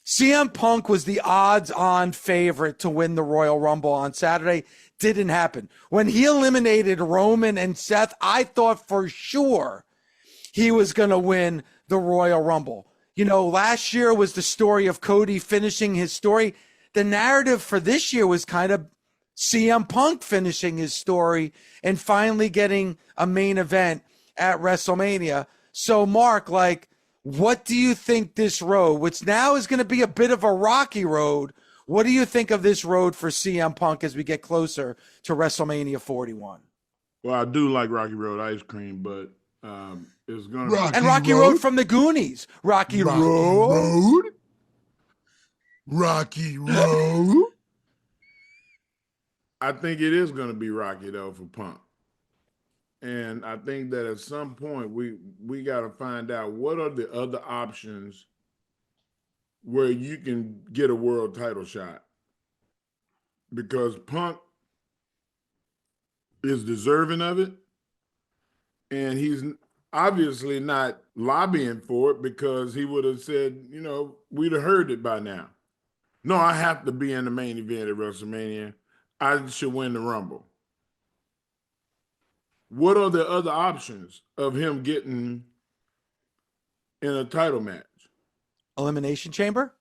CM Punk was the odds-on favorite to win the Royal Rumble on Saturday. Didn't happen. When he eliminated Roman and Seth, I thought for sure he was going to win the Royal Rumble. You know, last year was the story of Cody finishing his story. The narrative for this year was kind of CM Punk finishing his story and finally getting a main event at WrestleMania. So, Mark, like, what do you think this road, which now is going to be a bit of a rocky road, what do you think of this road for CM Punk as we get closer to WrestleMania 41? Well, I do like Rocky Road ice cream, but it's going to... And Rocky Road from the Goonies. Rocky Road? Rocky Road? I think it is going to be rocky, though, for Punk. And I think that at some point we got to find out what are the other options where you can get a world title shot. Because Punk is deserving of it. And he's obviously not lobbying for it because he would have said, you know, we'd have heard it by now. No, I have to be in the main event at WrestleMania. I should win the Rumble. What are the other options of him getting in a title match? Elimination Chamber?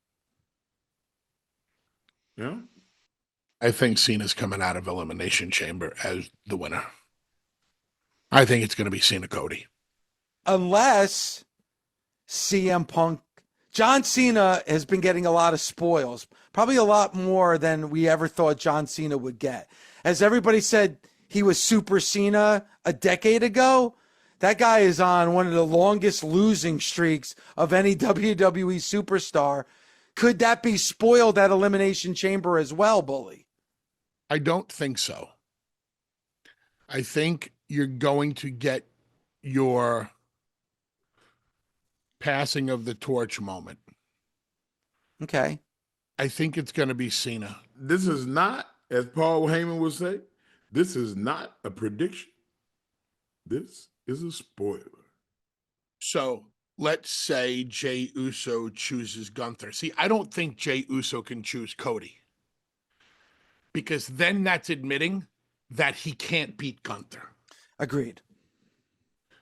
Yeah. I think Cena's coming out of Elimination Chamber as the winner. I think it's going to be Cena Cody. Unless CM Punk, John Cena has been getting a lot of spoils, probably a lot more than we ever thought John Cena would get. As everybody said, he was Super Cena a decade ago. That guy is on one of the longest losing streaks of any WWE superstar. Could that be spoiled at Elimination Chamber as well, Bully? I don't think so. I think you're going to get your passing of the torch moment. Okay. I think it's going to be Cena. This is not, as Paul Heyman would say, this is not a prediction. This is a spoiler. So let's say Jey Uso chooses Gunther. See, I don't think Jey Uso can choose Cody. Because then that's admitting that he can't beat Gunther. Agreed.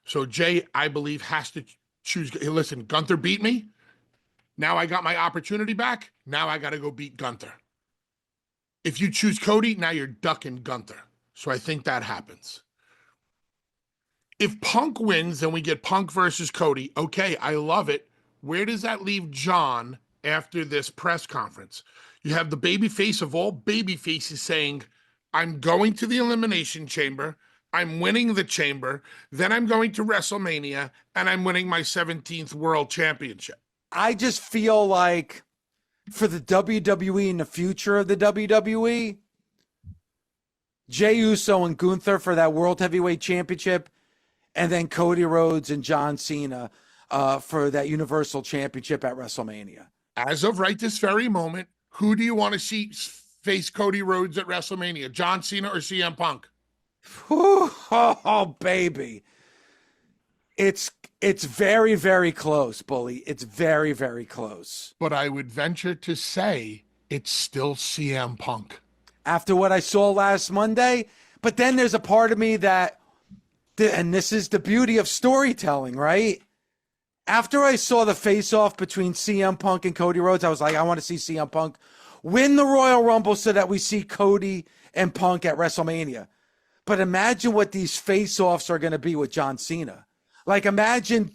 So Jey, I believe, has to choose. Hey, listen, Gunther beat me. Now I got my opportunity back. Now I got to go beat Gunther. If you choose Cody, now you're ducking Gunther. So I think that happens. If Punk wins and we get Punk versus Cody, okay, I love it. Where does that leave John after this press conference? You have the babyface of all babyfaces saying, I'm going to the Elimination Chamber, I'm winning the Chamber, then I'm going to WrestleMania, and I'm winning my 17th World Championship. I just feel like for the WWE and the future of the WWE, Jey Uso and Gunther for that World Heavyweight Championship, and then Cody Rhodes and John Cena for that Universal Championship at WrestleMania. As of right this very moment, who do you want to see face Cody Rhodes at WrestleMania? John Cena or CM Punk? Oh, baby. It's very, very close, Bully. It's very, very close. But I would venture to say it's still CM Punk. After what I saw last Monday, but then there's a part of me that, and this is the beauty of storytelling, right? After I saw the face-off between CM Punk and Cody Rhodes, I was like, I want to see CM Punk win the Royal Rumble so that we see Cody and Punk at WrestleMania. But imagine what these face-offs are going to be with John Cena. Like, imagine,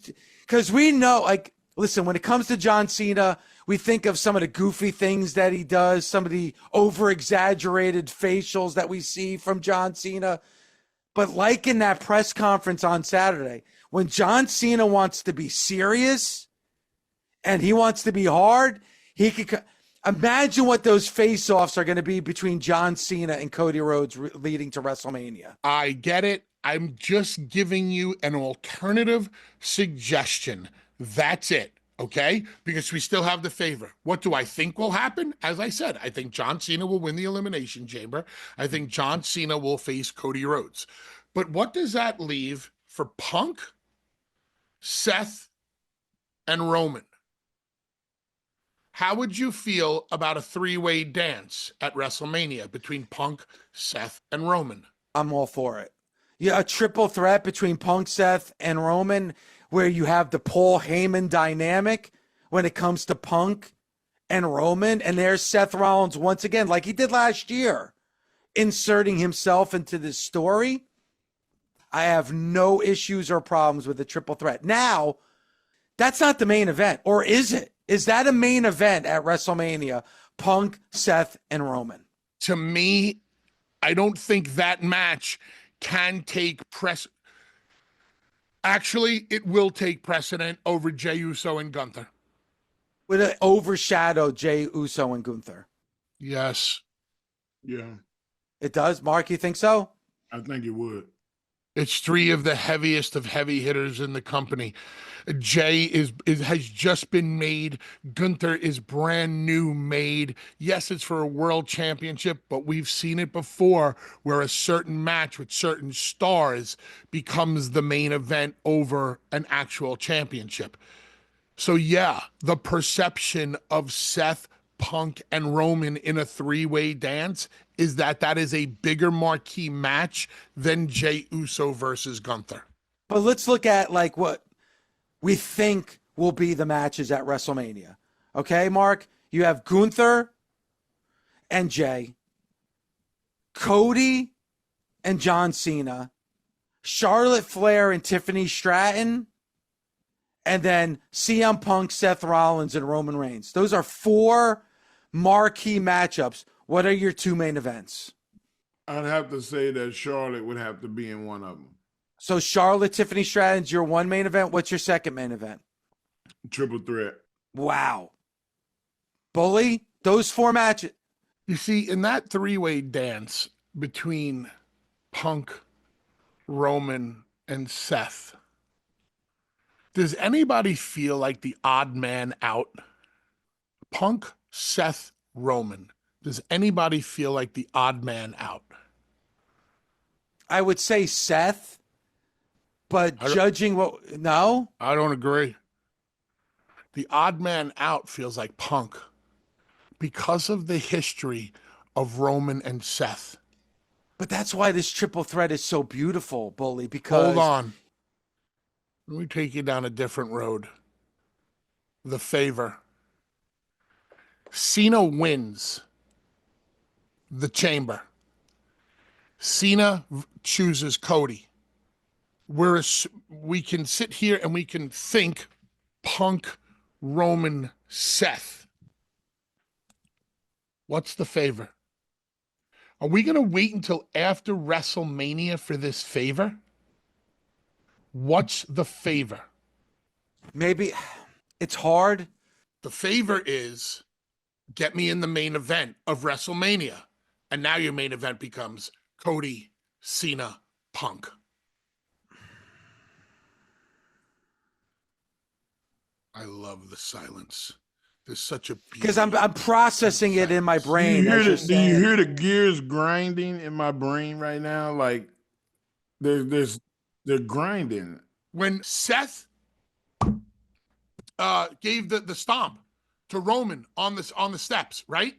because we know, like, listen, when it comes to John Cena, we think of some of the goofy things that he does, some of the over-exaggerated facials that we see from John Cena. But like in that press conference on Saturday, when John Cena wants to be serious and he wants to be hard, he could imagine what those face-offs are going to be between John Cena and Cody Rhodes leading to WrestleMania. I get it. I'm just giving you an alternative suggestion. That's it. Okay? Because we still have the favor. What do I think will happen? As I said, I think John Cena will win the Elimination Chamber. I think John Cena will face Cody Rhodes. But what does that leave for Punk, Seth, and Roman? How would you feel about a three-way dance at WrestleMania between Punk, Seth, and Roman? I'm all for it. Yeah, a triple threat between Punk, Seth, and Roman, where you have the Paul Heyman dynamic when it comes to Punk and Roman, and there's Seth Rollins once again, like he did last year, inserting himself into this story. I have no issues or problems with the triple threat. Now, that's not the main event, or is it? Is that a main event at WrestleMania? Punk, Seth, and Roman. To me, I don't think that match can take Actually, it will take precedent over Jey Uso and Gunther. Would it overshadow Jey Uso and Gunther? Yes. Yeah, It does. Mark, you think so? I think it would. It's three of the heaviest of heavy hitters in the company. Jay has just been made. Gunther is brand new made. Yes, it's for a world championship, but we've seen it before where a certain match with certain stars becomes the main event over an actual championship. So yeah, the perception of Seth, Punk, and Roman in a three-way dance is that is a bigger marquee match than Jey Uso versus Gunther. But let's look at like what we think will be the matches at WrestleMania. Okay, Mark? You have Gunther and Jay, Cody and John Cena, Charlotte Flair and Tiffany Stratton, and then CM Punk, Seth Rollins, and Roman Reigns. Those are 4 marquee matchups. What are your 2 main events? I'd have to say that Charlotte would have to be in one of them. So Charlotte, Tiffany Stratton's your 1 main event. What's your 2nd main event? Triple threat. Wow. Bully, those 4 matches. You see, in that three-way dance between Punk, Roman, and Seth, does anybody feel like the odd man out? Punk, Seth, Roman. Does anybody feel like the odd man out? I would say Seth, but judging what, no? I don't agree. The odd man out feels like Punk because of the history of Roman and Seth. But that's why this triple threat is so beautiful, Bully, because... Hold on. Let me take you down a different road. The favor. Cena wins the chamber. Cena chooses Cody. Whereas we can sit here and we can think Punk, Roman, Seth. What's the favor? Are we going to wait until after WrestleMania for this favor? What's the favor? Maybe it's hard. The favor is get me in the main event of WrestleMania. And now your main event becomes Cody, Cena, Punk. I love the silence. There's such a because I'm processing it in my brain. Do you hear the gears grinding in my brain right now? Like they're grinding. When Seth gave the stomp to Roman on the steps, right?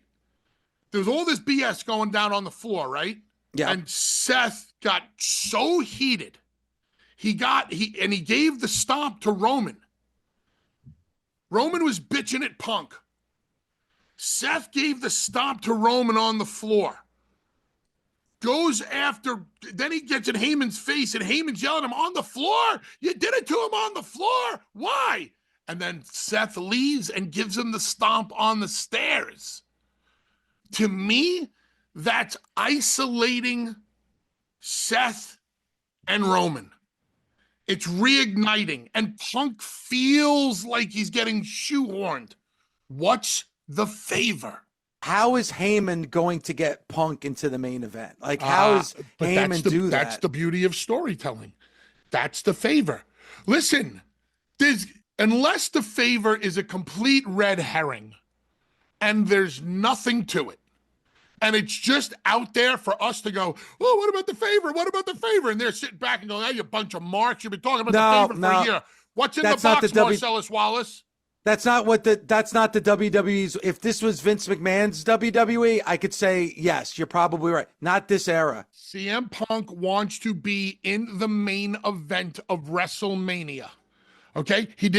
There was all this BS going down on the floor, right? Yeah. And Seth got so heated. He gave the stomp to Roman. Roman was bitching at Punk. Seth gave the stomp to Roman on the floor. Goes after, then he gets in Heyman's face, and Heyman's yelling at him, on the floor? You did it to him on the floor? Why? And then Seth leaves and gives him the stomp on the stairs. To me, that's isolating Seth and Roman. It's reigniting, and Punk feels like he's getting shoehorned. What's the favor? How is Heyman going to get Punk into the main event? Like, how is Heyman do that? That's the beauty of storytelling. That's the favor. Listen, unless the favor is a complete red herring and there's nothing to it, and it's just out there for us to go, oh, what about the favor? What about the favor? And they're sitting back and going, hey, you bunch of marks. You've been talking about the favor for a year. What's in the box, Marcellus Wallace? That's not the WWE's. If this was Vince McMahon's WWE, I could say, yes, you're probably right. Not this era. CM Punk wants to be in the main event of WrestleMania. Okay? He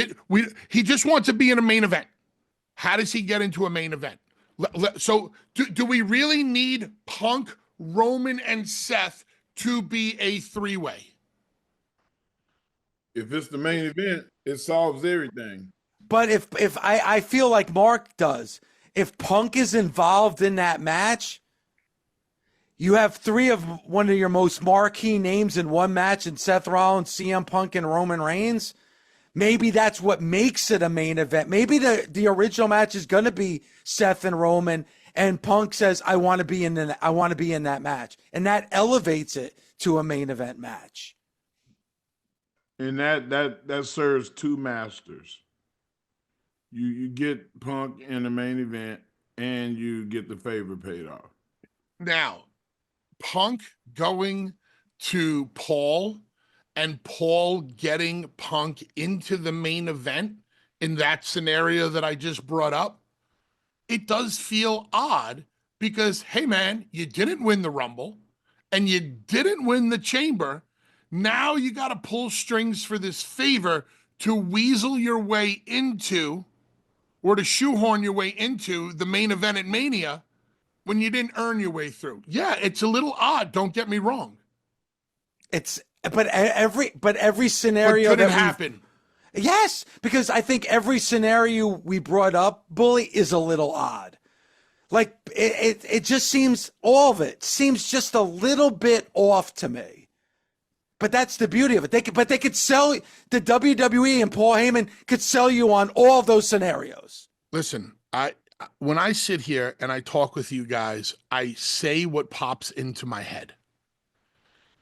just wants to be in a main event. How does he get into a main event? So do we really need Punk, Roman, and Seth to be a three-way? If it's the main event, it solves everything. But if I feel like Mark does, if Punk is involved in that match, you have three of one of your most marquee names in one match in Seth Rollins, CM Punk, and Roman Reigns. Maybe that's what makes it a main event. Maybe the original match is going to be Seth and Roman, and Punk says, "I want to be in that match," and that elevates it to a main event match. And that serves two masters. You get Punk in the main event, and you get the favor paid off. Now, Punk going to Paul and Paul getting Punk into the main event in that scenario that I just brought up, it does feel odd because, hey, man, you didn't win the Rumble and you didn't win the Chamber. Now you got to pull strings for this favor to weasel your way into or to shoehorn your way into the main event at Mania when you didn't earn your way through. Yeah, it's a little odd. Don't get me wrong. But every scenario could it that happen? Yes, because I think every scenario we brought up, Bully, is a little odd. Like it just seems, all of it seems just a little bit off to me. But that's the beauty of it. They could sell, the WWE and Paul Heyman could sell you on all of those scenarios. Listen, when I sit here and I talk with you guys, I say what pops into my head,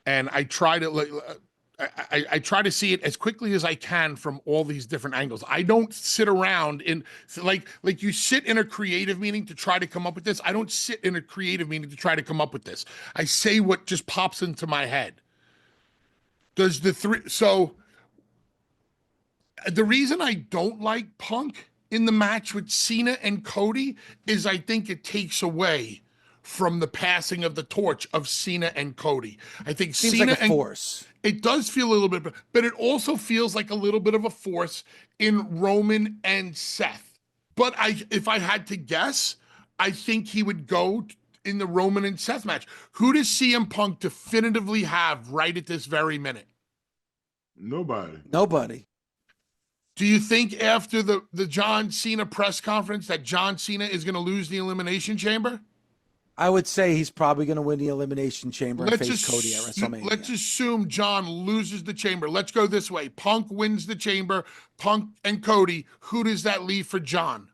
and I try to I try to see it as quickly as I can from all these different angles. I don't sit around in like you sit in a creative meeting to try to come up with this. I don't sit in a creative meeting to try to come up with this. I say what just pops into my head. So the reason I don't like Punk in the match with Cena and Cody is I think it takes away from the passing of the torch of Cena and Cody. I think Seems Cena like a force. It does feel a little bit, but it also feels like a little bit of a force in Roman and Seth. But if I had to guess, I think he would go in the Roman and Seth match. Who does CM Punk definitively have right at this very minute? Nobody. Do you think after the John Cena press conference that John Cena is going to lose the Elimination Chamber? I would say he's probably going to win the Elimination Chamber and face Cody at WrestleMania. Let's assume John loses the Chamber. Let's go this way. Punk wins the Chamber. Punk and Cody. Who does that leave for John?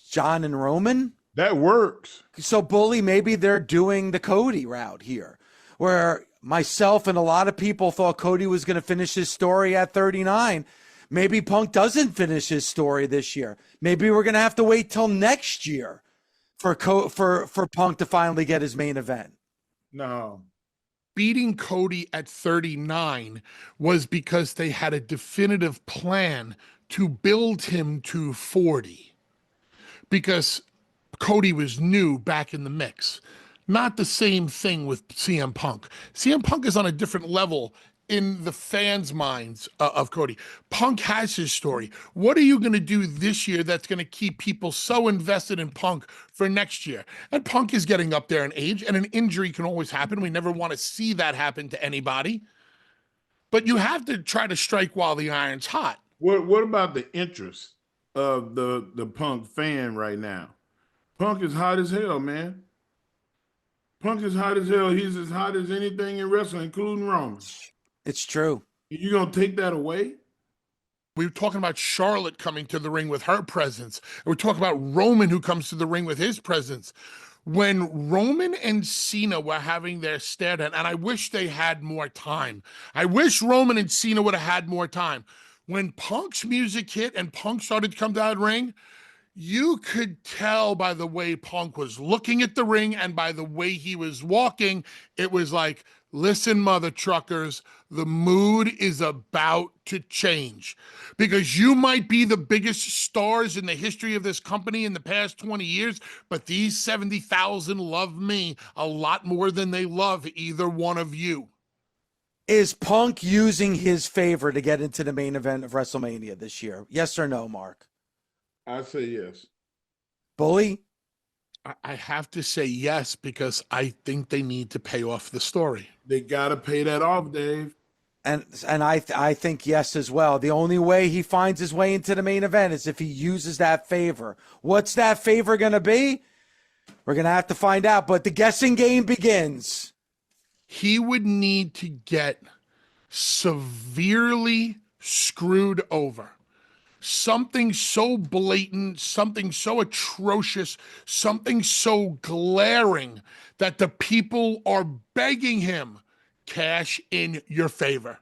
John and Roman? That works. So, Bully, maybe they're doing the Cody route here, where myself and a lot of people thought Cody was going to finish his story at 39. Maybe Punk doesn't finish his story this year. Maybe we're going to have to wait till next year for Punk to finally get his main event. No. Beating Cody at 39 was because they had a definitive plan to build him to 40. Because Cody was new back in the mix. Not the same thing with CM Punk. CM Punk is on a different level in the fans' minds of Cody. Punk has his story. What are you going to do this year that's going to keep people so invested in Punk for next year? And Punk is getting up there in age, and an injury can always happen. We never want to see that happen to anybody. But you have to try to strike while the iron's hot. What about the interest of the Punk fan right now? Punk is hot as hell, man. Punk is hot as hell. He's as hot as anything in wrestling, including Roman. It's true. You gonna take that away? We were talking about Charlotte coming to the ring with her presence. And we're talking about Roman who comes to the ring with his presence. When Roman and Cena were having their stare down, and I wish they had more time. I wish Roman and Cena would have had more time. When Punk's music hit and Punk started to come down the ring, you could tell by the way Punk was looking at the ring and by the way he was walking, it was like, Listen, mother truckers, the mood is about to change because you might be the biggest stars in the history of this company in the past 20 years, but these 70,000 love me a lot more than they love either one of you. Is Punk using his favor to get into the main event of WrestleMania this year? Yes or no, Mark? I say yes. Bully? I have to say yes because I think they need to pay off the story. They gotta pay that off, Dave. And I think yes as well. The only way he finds his way into the main event is if he uses that favor. What's that favor going to be? We're going to have to find out, but the guessing game begins. He would need to get severely screwed over. Something so blatant, something so atrocious, something so glaring that the people are begging him, cash in your favor.